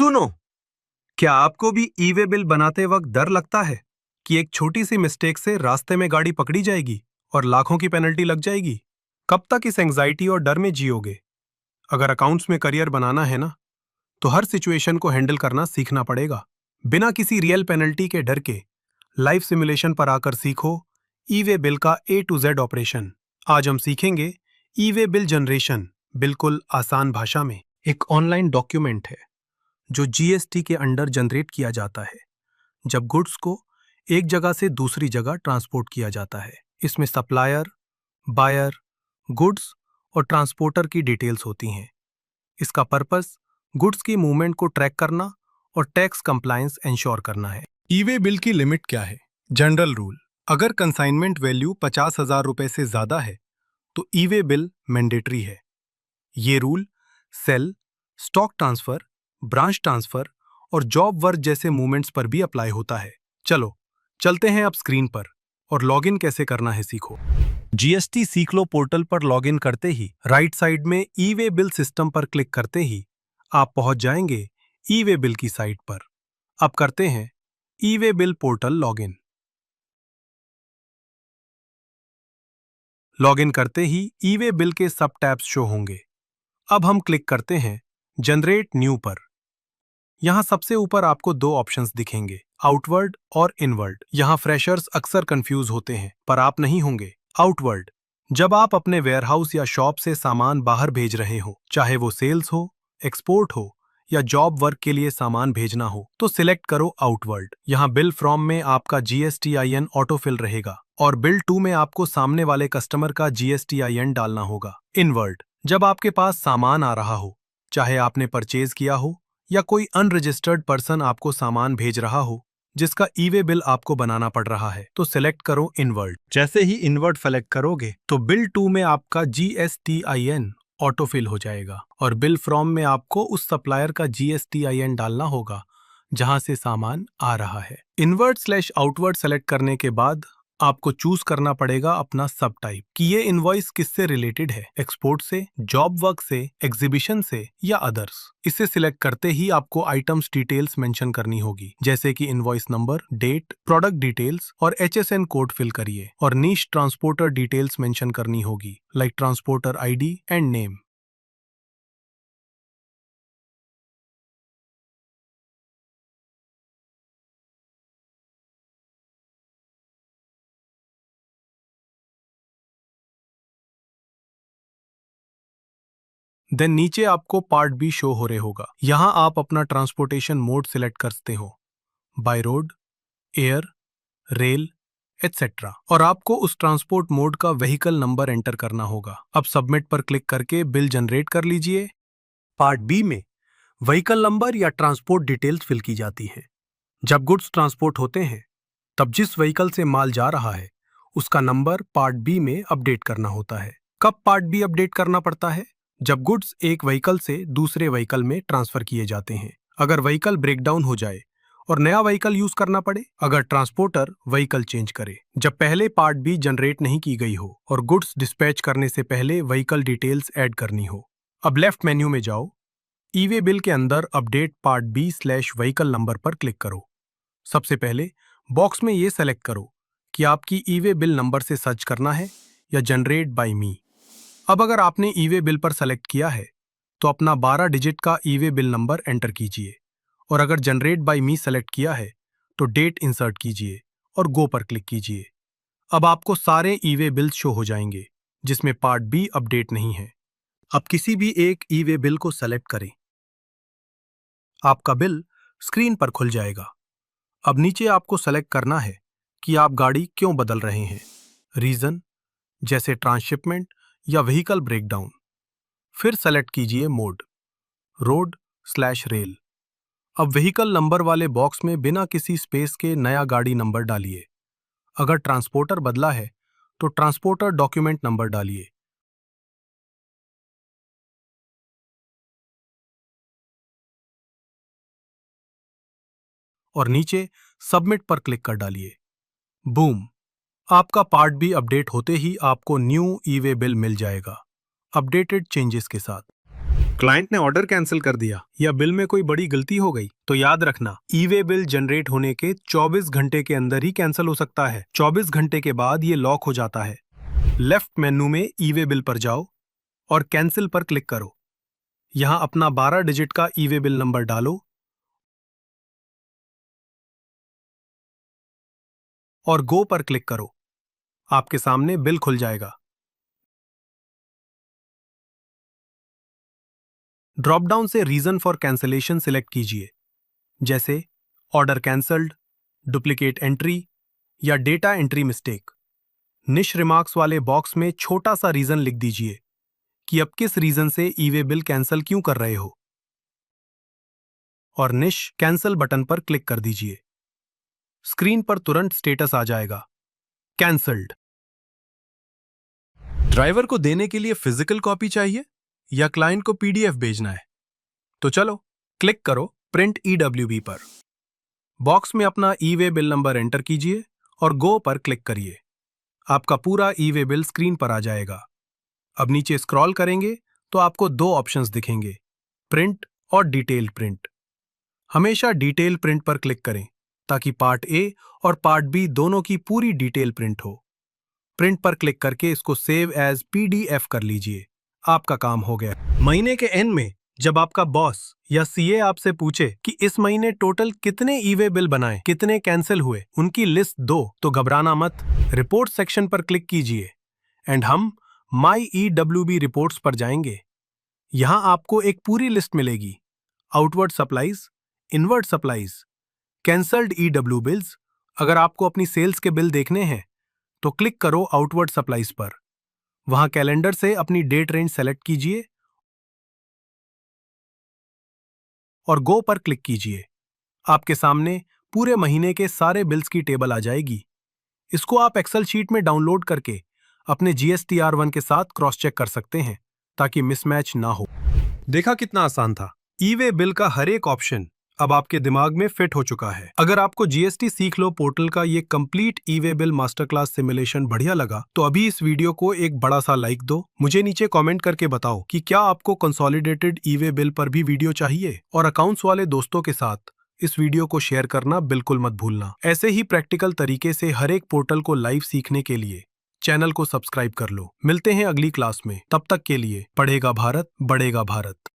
सुनो, क्या आपको भी ई वे बिल बनाते वक्त डर लगता है कि एक छोटी सी मिस्टेक से रास्ते में गाड़ी पकड़ी जाएगी और लाखों की पेनल्टी लग जाएगी? कब तक इस एंग्जाइटी और डर में जियोगे? अगर अकाउंट्स में करियर बनाना है ना, तो हर सिचुएशन को हैंडल करना सीखना पड़ेगा। बिना किसी रियल पेनल्टी के डर के लाइफ सिमुलेशन पर आकर सीखो ई वे बिल का ए टू जेड ऑपरेशन। आज हम सीखेंगे ई वे बिल जनरेशन, बिल्कुल आसान भाषा में। एक ऑनलाइन डॉक्यूमेंट है जो जीएसटी के अंडर जनरेट किया जाता है जब गुड्स को एक जगह से दूसरी जगह ट्रांसपोर्ट किया जाता है। इसमें सप्लायर, बायर, गुड्स और ट्रांसपोर्टर की डिटेल्स होती हैं। इसका पर्पस गुड्स की मूवमेंट को ट्रैक करना और टैक्स कंप्लायंस इंश्योर करना है। ई वे बिल की लिमिट क्या है? जनरल रूल, अगर कंसाइनमेंट वैल्यू 50,000 रुपए से ज्यादा है तो ई वे बिल मैंडेटरी है। ये rule sale, stock transfer, branch transfer और जॉब वर्क जैसे मूवमेंट्स पर भी अप्लाई होता है। चलो चलते हैं अब स्क्रीन पर और लॉगिन कैसे करना है सीखो। जीएसटी सीख लो पोर्टल पर लॉगिन करते ही राइट साइड में ई वे बिल सिस्टम पर क्लिक करते ही आप पहुंच जाएंगे ई वे बिल की साइट पर। अब करते हैं e way bill portal login. Login करते ही ई वे बिल के सब टैब्स शो होंगे। अब हम क्लिक करते हैं जनरेट न्यू पर। यहाँ सबसे ऊपर आपको दो ऑप्शंस दिखेंगे, आउटवर्ड और इनवर्ड। यहाँ फ्रेशर्स अक्सर कंफ्यूज होते हैं, पर आप नहीं होंगे। आउटवर्ड, जब आप अपने वेयरहाउस या शॉप से सामान बाहर भेज रहे हो, चाहे वो सेल्स हो, एक्सपोर्ट हो या जॉब वर्क के लिए सामान भेजना हो, तो सिलेक्ट करो आउटवर्ड। यहाँ बिल फ्रॉम में आपका GSTIN ऑटोफिल रहेगा और बिल टू में आपको सामने वाले कस्टमर का GSTIN डालना होगा। इनवर्ड, जब आपके पास सामान आ रहा हो, चाहे आपने परचेज किया हो या कोई अनरजिस्टर्ड पर्सन आपको सामान भेज रहा हो जिसका ई वे बिल आपको बनाना पड़ रहा है, तो सिलेक्ट करो इनवर्ड। जैसे ही इनवर्ड सेलेक्ट करोगे तो बिल टू में आपका GSTIN ऑटोफिल हो जाएगा और बिल फ्रॉम में आपको उस सप्लायर का GSTIN डालना होगा जहां से सामान आ रहा है। इनवर्ड स्लैश आउटवर्ड सेलेक्ट करने के बाद आपको चूज करना पड़ेगा अपना सब टाइप कि ये इनवॉइस किससे रिलेटेड है, एक्सपोर्ट से, जॉब वर्क से, एग्जीबिशन से या अदर्स। इसे सिलेक्ट करते ही आपको आइटम्स डिटेल्स मेंशन करनी होगी, जैसे कि invoice number, date, product details और HSN कोड फिल करिए और नीश ट्रांसपोर्टर डिटेल्स मेंशन करनी होगी, like transporter ID and name. Then नीचे आपको पार्ट बी शो हो रहे होगा। यहाँ आप अपना ट्रांसपोर्टेशन मोड सिलेक्ट करते हो, by road, air, rail etcetera, और आपको उस ट्रांसपोर्ट मोड का व्हीकल नंबर एंटर करना होगा। अब सबमिट पर क्लिक करके बिल जनरेट कर लीजिए। पार्ट बी में व्हीकल नंबर या ट्रांसपोर्ट डिटेल्स फिल की जाती हैं। जब गुड्स ट्रांसपोर्ट होते हैं तब जिस व्हीकल से माल जा रहा है उसका नंबर पार्ट बी में अपडेट करना होता है। कब पार्ट बी अपडेट करना पड़ता है? जब गुड्स एक व्हीकल से दूसरे व्हीकल में ट्रांसफर किए जाते हैं, अगर व्हीकल ब्रेकडाउन हो जाए और नया व्हीकल यूज करना पड़े, अगर ट्रांसपोर्टर व्हीकल चेंज करे, जब पहले पार्ट बी जनरेट नहीं की गई हो और गुड्स डिस्पैच करने से पहले व्हीकल डिटेल्स ऐड करनी हो। अब लेफ्ट मेन्यू में जाओ, ई वे बिल के अंदर update part B slash vehicle number पर क्लिक करो। सबसे पहले बॉक्स में ये सेलेक्ट करो कि आपकी ई वे बिल नंबर से सर्च करना है या जनरेट बाय मी। अब अगर आपने ई वे बिल पर सेलेक्ट किया है तो अपना 12 डिजिट का ई वे बिल नंबर एंटर कीजिए और अगर जनरेट बाय मी सेलेक्ट किया है तो डेट इंसर्ट कीजिए और गो पर क्लिक कीजिए। अब आपको सारे ई वे बिल्स शो हो जाएंगे जिसमें पार्ट बी अपडेट नहीं है। अब किसी भी एक ई वे बिल को सेलेक्ट करें, आपका बिल स्क्रीन पर खुल जाएगा। अब नीचे आपको सेलेक्ट करना है कि आप गाड़ी क्यों बदल रहे हैं, रीजन जैसे ट्रांसशिपमेंट या व्हीकल ब्रेकडाउन। फिर सेलेक्ट कीजिए मोड, रोड स्लैश रेल। अब व्हीकल नंबर वाले बॉक्स में बिना किसी स्पेस के नया गाड़ी नंबर डालिए। अगर ट्रांसपोर्टर बदला है तो ट्रांसपोर्टर डॉक्यूमेंट नंबर डालिए। और नीचे सबमिट पर क्लिक कर डालिए। बूम, आपका पार्ट बी अपडेट होते ही आपको न्यू ई वे बिल मिल जाएगा अपडेटेड चेंजेस के साथ। क्लाइंट ने ऑर्डर कैंसिल कर दिया या बिल में कोई बड़ी गलती हो गई तो याद रखना, ई वे बिल जनरेट होने के 24 घंटे के अंदर ही कैंसिल हो सकता है। 24 घंटे के बाद ये लॉक हो जाता है। लेफ्ट मेन्यू में ई वे बिल पर जाओ और कैंसिल पर क्लिक करो। यहां अपना 12 डिजिट का ई वे बिल नंबर डालो और गो पर क्लिक करो। आपके सामने बिल खुल जाएगा। ड्रॉप डाउन से रीजन फॉर कैंसिलेशन सिलेक्ट कीजिए, जैसे ऑर्डर कैंसल्ड, डुप्लीकेट एंट्री या डेटा एंट्री मिस्टेक। निश रिमार्क्स वाले बॉक्स में छोटा सा रीजन लिख दीजिए कि अब किस रीजन से ई वे बिल कैंसिल क्यों कर रहे हो, और निश कैंसिल बटन पर क्लिक कर दीजिए। स्क्रीन पर तुरंत स्टेटस आ जाएगा, कैंसल्ड। ड्राइवर को देने के लिए फिजिकल कॉपी चाहिए या क्लाइंट को पीडीएफ भेजना है? तो चलो क्लिक करो प्रिंट ईडब्ल्यूबी पर। बॉक्स में अपना ई वे बिल नंबर एंटर कीजिए और गो पर क्लिक करिए। आपका पूरा ई वे बिल स्क्रीन पर आ जाएगा। अब नीचे स्क्रॉल करेंगे तो आपको दो ऑप्शंस दिखेंगे, प्रिंट और डिटेल्ड प्रिंट। हमेशा डिटेल प्रिंट पर क्लिक करें ताकि पार्ट ए और पार्ट बी दोनों की पूरी डिटेल प्रिंट हो। प्रिंट पर क्लिक करके इसको सेव एज पीडीएफ कर लीजिए। आपका काम हो गया। महीने के एंड में जब आपका बॉस या सीए आपसे पूछे कि इस महीने टोटल कितने ई वे बिल बनाए, कितने कैंसिल हुए, उनकी लिस्ट दो, तो घबराना मत। रिपोर्ट सेक्शन पर क्लिक कीजिए एंड हम माई ईडब्ल्यूबी रिपोर्ट्स पर जाएंगे। यहां आपको एक पूरी लिस्ट मिलेगी, outward supplies, inward supplies, cancelled EW bills. अगर आपको अपनी सेल्स के बिल देखने हैं तो क्लिक करो आउटवर्ड सप्लाईज पर। वहां कैलेंडर से अपनी डेट रेंज सेलेक्ट कीजिए और गो पर क्लिक कीजिए। आपके सामने पूरे महीने के सारे बिल्स की टेबल आ जाएगी। इसको आप एक्सेल शीट में डाउनलोड करके अपने GSTR1 के साथ क्रॉस चेक कर सकते हैं ताकि मिसमैच ना हो। देखा कितना आसान था। ई वे बिल का हर एक ऑप्शन अब आपके दिमाग में फिट हो चुका है। अगर आपको जीएसटी सीख लो पोर्टल का ये complete e way bill master class simulation बढ़िया लगा तो अभी इस वीडियो को एक बड़ा सा लाइक दो। मुझे नीचे कमेंट करके बताओ कि क्या आपको कंसोलिडेटेड ई वे बिल पर भी वीडियो चाहिए, और अकाउंट्स वाले दोस्तों के साथ इस वीडियो को शेयर करना बिल्कुल मत भूलना। ऐसे ही प्रैक्टिकल तरीके से हर एक पोर्टल को लाइव सीखने के लिए चैनल को सब्सक्राइब कर लो। मिलते हैं अगली क्लास में, तब तक के लिए पढ़ेगा भारत, बढ़ेगा भारत।